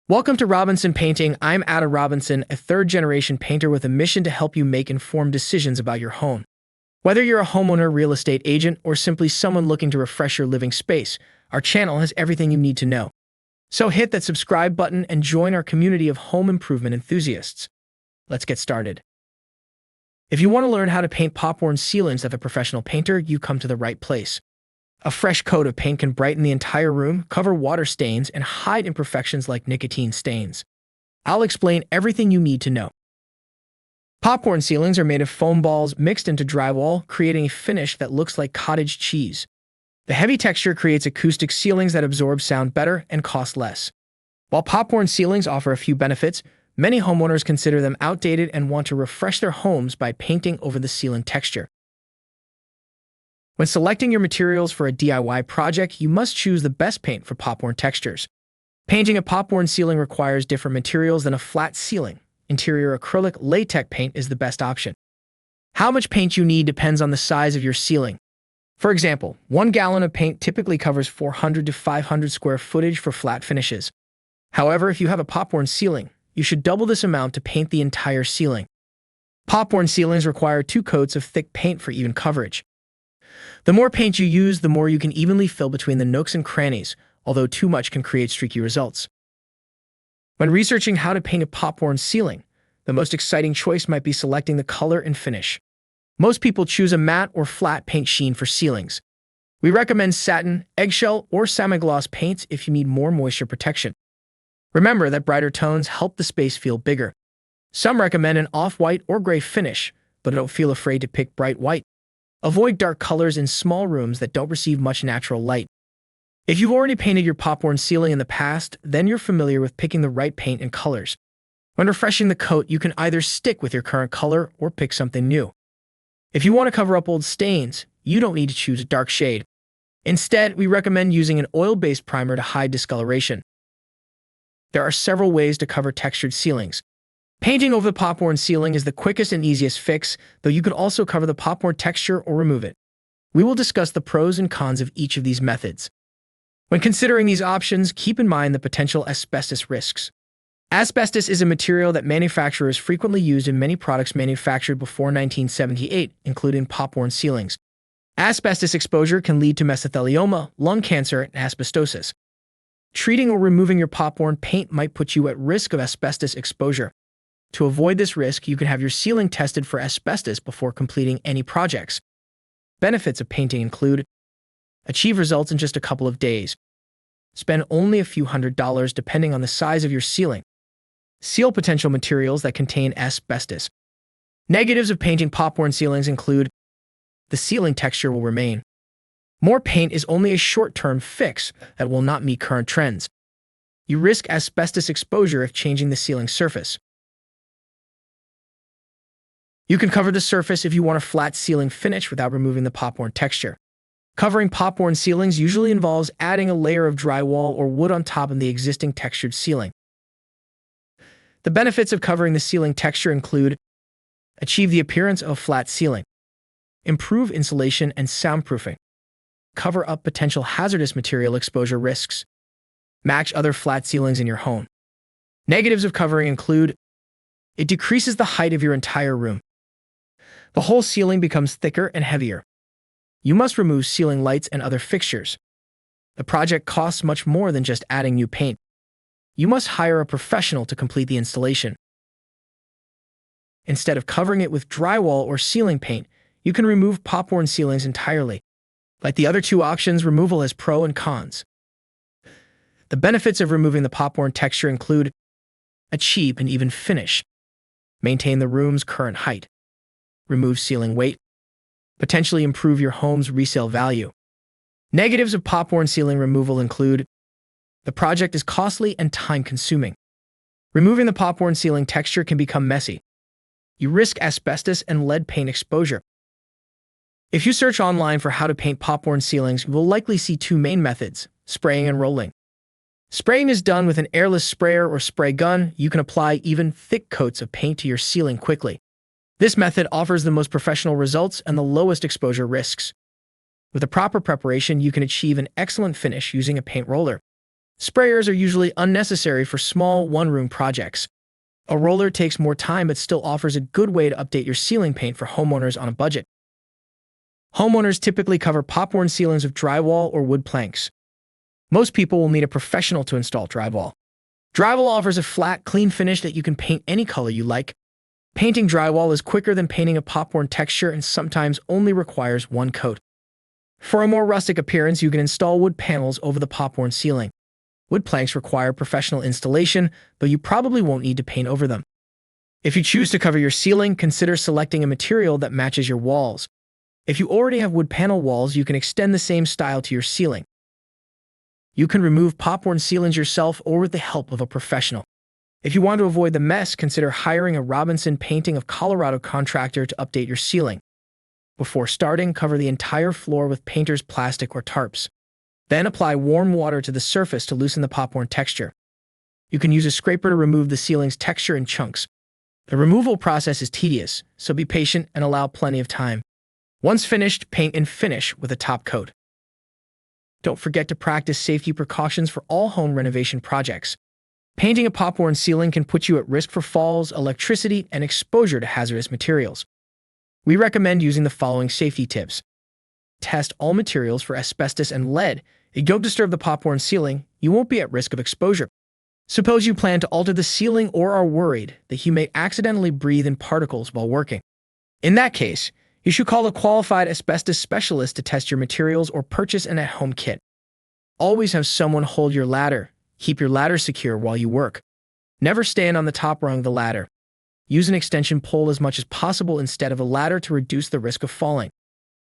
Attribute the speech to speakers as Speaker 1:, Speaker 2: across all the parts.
Speaker 1: Welcome to Robinson Painting. I'm Ada Robinson, a third-generation painter with a mission to help you make informed decisions about your home. Whether you're a homeowner, real estate agent, or simply someone looking to refresh your living space, our channel has everything you need to know. So hit that subscribe button and join our community of home improvement enthusiasts. Let's get started. If you want to learn how to paint popcorn ceilings as a professional painter, you come to the right place. A fresh coat of paint can brighten the entire room, cover water stains, and hide imperfections like nicotine stains. I'll explain everything you need to know. Popcorn ceilings are made of foam balls mixed into drywall, creating a finish that looks like cottage cheese. The heavy texture creates acoustic ceilings that absorb sound better and cost less. While popcorn ceilings offer a few benefits, many homeowners consider them outdated and want to refresh their homes by painting over the ceiling texture. When selecting your materials for a DIY project, you must choose the best paint for popcorn textures. Painting a popcorn ceiling requires different materials than a flat ceiling. Interior acrylic latex paint is the best option. How much paint you need depends on the size of your ceiling. For example, 1 gallon of paint typically covers 400 to 500 square footage for flat finishes. However, if you have a popcorn ceiling, you should double this amount to paint the entire ceiling. Popcorn ceilings require 2 coats of thick paint for even coverage. The more paint you use, the more you can evenly fill between the nooks and crannies, although too much can create streaky results. When researching how to paint a popcorn ceiling, the most exciting choice might be selecting the color and finish. Most people choose a matte or flat paint sheen for ceilings. We recommend satin, eggshell, or semi-gloss paints if you need more moisture protection. Remember that brighter tones help the space feel bigger. Some recommend an off-white or gray finish, but don't feel afraid to pick bright white. Avoid dark colors in small rooms that don't receive much natural light. If you've already painted your popcorn ceiling in the past, then you're familiar with picking the right paint and colors. When refreshing the coat, you can either stick with your current color or pick something new. If you want to cover up old stains, you don't need to choose a dark shade. Instead, we recommend using an oil-based primer to hide discoloration. There are several ways to cover textured ceilings. Painting over the popcorn ceiling is the quickest and easiest fix, though you could also cover the popcorn texture or remove it. We will discuss the pros and cons of each of these methods. When considering these options, keep in mind the potential asbestos risks. Asbestos is a material that manufacturers frequently used in many products manufactured before 1978, including popcorn ceilings. Asbestos exposure can lead to mesothelioma, lung cancer, and asbestosis. Treating or removing your popcorn paint might put you at risk of asbestos exposure. To avoid this risk, you can have your ceiling tested for asbestos before completing any projects. Benefits of painting include: achieve results in just a couple of days. Spend only a few $100s depending on the size of your ceiling. Seal potential materials that contain asbestos. Negatives of painting popcorn ceilings include: the ceiling texture will remain. More paint is only a short-term fix that will not meet current trends. You risk asbestos exposure if changing the ceiling surface. You can cover the surface if you want a flat ceiling finish without removing the popcorn texture. Covering popcorn ceilings usually involves adding a layer of drywall or wood on top of the existing textured ceiling. The benefits of covering the ceiling texture include: achieve the appearance of a flat ceiling, improve insulation and soundproofing, cover up potential hazardous material exposure risks, match other flat ceilings in your home. Negatives of covering include: it decreases the height of your entire room. The whole ceiling becomes thicker and heavier. You must remove ceiling lights and other fixtures. The project costs much more than just adding new paint. You must hire a professional to complete the installation. Instead of covering it with drywall or ceiling paint, you can remove popcorn ceilings entirely. Like the other two options, removal has pros and cons. The benefits of removing the popcorn texture include: achieve an even finish, maintain the room's current height, remove ceiling weight, potentially improve your home's resale value. Negatives of popcorn ceiling removal include: the project is costly and time-consuming. Removing the popcorn ceiling texture can become messy. You risk asbestos and lead paint exposure. If you search online for how to paint popcorn ceilings, you will likely see 2 main methods: spraying and rolling. Spraying is done with an airless sprayer or spray gun. You can apply even thick coats of paint to your ceiling quickly. This method offers the most professional results and the lowest exposure risks. With a proper preparation, you can achieve an excellent finish using a paint roller. Sprayers are usually unnecessary for small, one-room projects. A roller takes more time but still offers a good way to update your ceiling paint for homeowners on a budget. Homeowners typically cover popcorn ceilings with drywall or wood planks. Most people will need a professional to install drywall. Drywall offers a flat, clean finish that you can paint any color you like. Painting drywall is quicker than painting a popcorn texture and sometimes only requires one coat. For a more rustic appearance, you can install wood panels over the popcorn ceiling. Wood planks require professional installation, though you probably won't need to paint over them. If you choose to cover your ceiling, consider selecting a material that matches your walls. If you already have wood panel walls, you can extend the same style to your ceiling. You can remove popcorn ceilings yourself or with the help of a professional. If you want to avoid the mess, consider hiring a Robinson Painting of Colorado contractor to update your ceiling. Before starting, cover the entire floor with painter's plastic or tarps. Then apply warm water to the surface to loosen the popcorn texture. You can use a scraper to remove the ceiling's texture in chunks. The removal process is tedious, so be patient and allow plenty of time. Once finished, paint and finish with a top coat. Don't forget to practice safety precautions for all home renovation projects. Painting a popcorn ceiling can put you at risk for falls, electricity, and exposure to hazardous materials. We recommend using the following safety tips. Test all materials for asbestos and lead. If you don't disturb the popcorn ceiling, you won't be at risk of exposure. Suppose you plan to alter the ceiling or are worried that you may accidentally breathe in particles while working. In that case, you should call a qualified asbestos specialist to test your materials or purchase an at-home kit. Always have someone hold your ladder. Keep your ladder secure while you work. Never stand on the top rung of the ladder. Use an extension pole as much as possible instead of a ladder to reduce the risk of falling.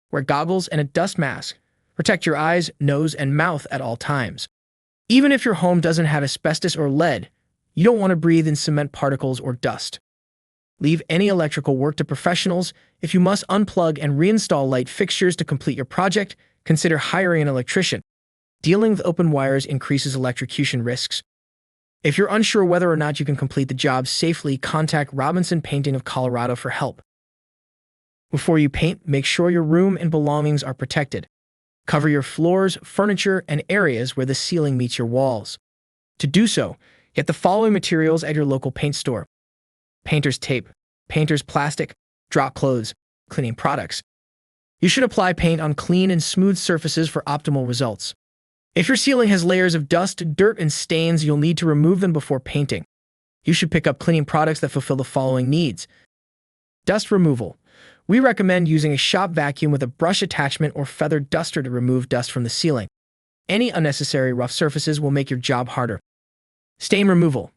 Speaker 1: Wear goggles and a dust mask. Protect your eyes, nose, and mouth at all times. Even if your home doesn't have asbestos or lead, you don't want to breathe in cement particles or dust. Leave any electrical work to professionals. If you must unplug and reinstall light fixtures to complete your project, consider hiring an electrician. Dealing with open wires increases electrocution risks. If you're unsure whether or not you can complete the job safely, contact Robinson Painting of Colorado for help. Before you paint, make sure your room and belongings are protected. Cover your floors, furniture, and areas where the ceiling meets your walls. To do so, get the following materials at your local paint store: painter's tape, painter's plastic, drop cloths, cleaning products. You should apply paint on clean and smooth surfaces for optimal results. If your ceiling has layers of dust, dirt, and stains, you'll need to remove them before painting. You should pick up cleaning products that fulfill the following needs. Dust removal. We recommend using a shop vacuum with a brush attachment or feathered duster to remove dust from the ceiling. Any unnecessary rough surfaces will make your job harder. Stain removal.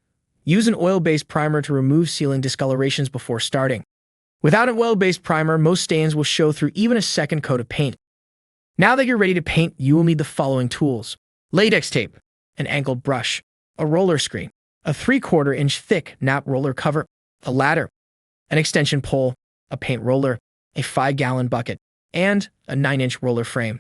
Speaker 1: Use an oil-based primer to remove ceiling discolorations before starting. Without an oil-based primer, most stains will show through even a second coat of paint. Now that you're ready to paint, you will need the following tools: latex tape, an angled brush, a roller screen, a 3/4 inch thick nap roller cover, a ladder, an extension pole, a paint roller, a 5-gallon bucket, and a 9-inch roller frame.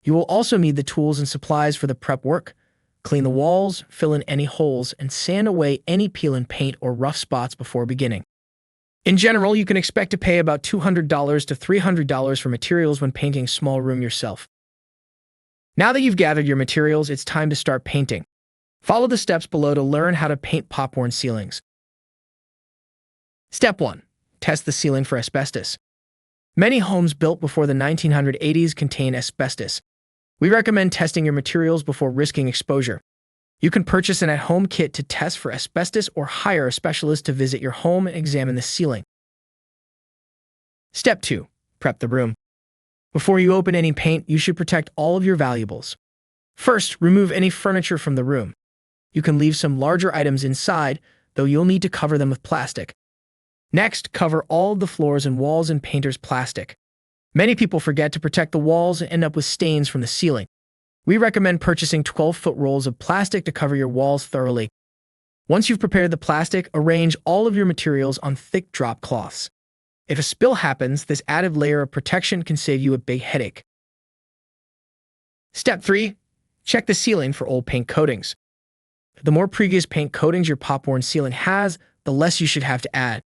Speaker 1: You will also need the tools and supplies for the prep work. Clean the walls, fill in any holes, and sand away any peel and paint or rough spots before beginning. In general, you can expect to pay about $200 to $300 for materials when painting a small room yourself. Now that you've gathered your materials, it's time to start painting. Follow the steps below to learn how to paint popcorn ceilings. Step 1. Test the ceiling for asbestos. Many homes built before the 1980s contain asbestos. We recommend testing your materials before risking exposure. You can purchase an at-home kit to test for asbestos or hire a specialist to visit your home and examine the ceiling. Step 2. Prep the room. Before you open any paint, you should protect all of your valuables. First, remove any furniture from the room. You can leave some larger items inside, though you'll need to cover them with plastic. Next, cover all of the floors and walls in painter's plastic. Many people forget to protect the walls and end up with stains from the ceiling. We recommend purchasing 12-foot rolls of plastic to cover your walls thoroughly. Once you've prepared the plastic, arrange all of your materials on thick drop cloths. If a spill happens, this added layer of protection can save you a big headache. Step 3. Check the ceiling for old paint coatings. The more previous paint coatings your popcorn ceiling has, the less you should have to add.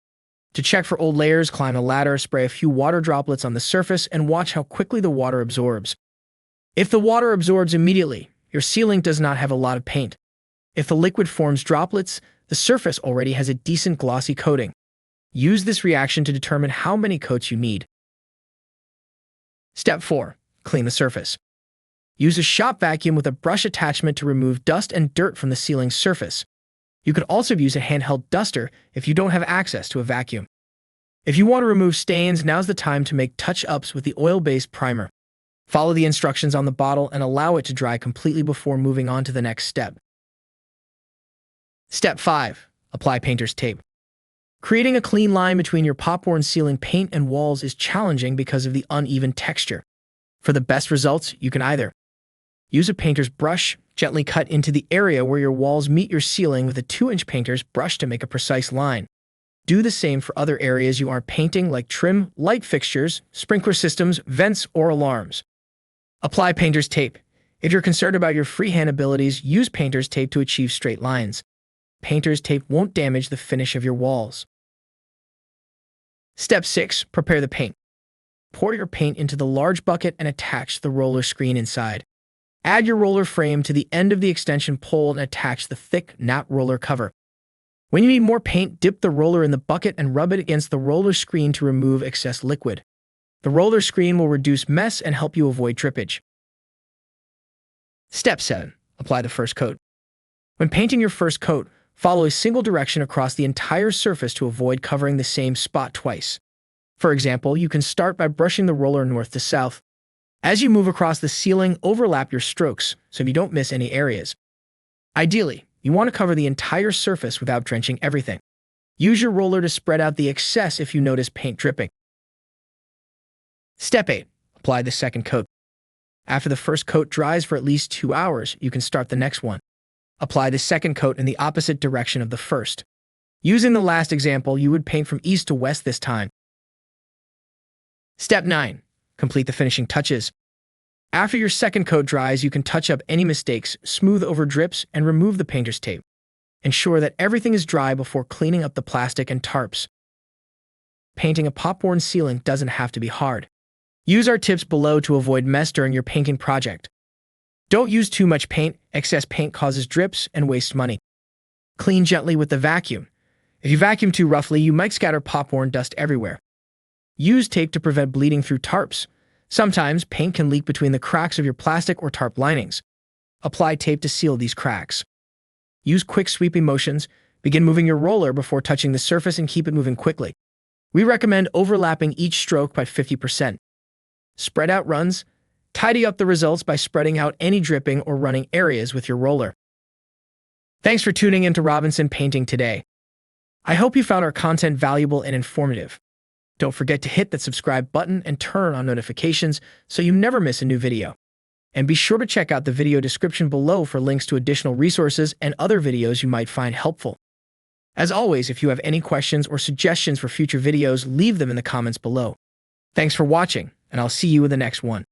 Speaker 1: To check for old layers, climb a ladder, spray a few water droplets on the surface, and watch how quickly the water absorbs. If the water absorbs immediately, your ceiling does not have a lot of paint. If the liquid forms droplets, the surface already has a decent glossy coating. Use this reaction to determine how many coats you need. Step 4. Clean the surface. Use a shop vacuum with a brush attachment to remove dust and dirt from the ceiling surface. You could also use a handheld duster if you don't have access to a vacuum. If you want to remove stains, now's the time to make touch-ups with the oil-based primer. Follow the instructions on the bottle and allow it to dry completely before moving on to the next step. Step 5. Apply painter's tape. Creating a clean line between your popcorn ceiling paint and walls is challenging because of the uneven texture. For the best results, you can either use a painter's brush, gently cut into the area where your walls meet your ceiling with a 2-inch painter's brush to make a precise line. Do the same for other areas you aren't painting, like trim, light fixtures, sprinkler systems, vents, or alarms. Apply painter's tape. If you're concerned about your freehand abilities, use painter's tape to achieve straight lines. Painter's tape won't damage the finish of your walls. Step 6. Prepare the paint. Pour your paint into the large bucket and attach the roller screen inside. Add your roller frame to the end of the extension pole and attach the thick, nap roller cover. When you need more paint, dip the roller in the bucket and rub it against the roller screen to remove excess liquid. The roller screen will reduce mess and help you avoid drippage. Step 7. Apply the first coat. When painting your first coat, follow a single direction across the entire surface to avoid covering the same spot twice. For example, you can start by brushing the roller north to south. As you move across the ceiling, overlap your strokes so you don't miss any areas. Ideally, you want to cover the entire surface without drenching everything. Use your roller to spread out the excess if you notice paint dripping. Step 8. Apply the second coat. After the first coat dries for at least 2 hours, you can start the next one. Apply the second coat in the opposite direction of the first. Using the last example, you would paint from east to west this time. Step 9. Complete the finishing touches. After your second coat dries, you can touch up any mistakes, smooth over drips, and remove the painter's tape. Ensure that everything is dry before cleaning up the plastic and tarps. Painting a popcorn ceiling doesn't have to be hard. Use our tips below to avoid mess during your painting project. Don't use too much paint. Excess paint causes drips and wastes money. Clean gently with the vacuum. If you vacuum too roughly, you might scatter popcorn dust everywhere. Use tape to prevent bleeding through tarps. Sometimes paint can leak between the cracks of your plastic or tarp linings. Apply tape to seal these cracks. Use quick sweeping motions. Begin moving your roller before touching the surface and keep it moving quickly. We recommend overlapping each stroke by 50%. Spread out runs. Tidy up the results by spreading out any dripping or running areas with your roller. Thanks for tuning into Robinson Painting today. I hope you found our content valuable and informative. Don't forget to hit that subscribe button and turn on notifications so you never miss a new video. And be sure to check out the video description below for links to additional resources and other videos you might find helpful. As always, if you have any questions or suggestions for future videos, leave them in the comments below. Thanks for watching, and I'll see you in the next one.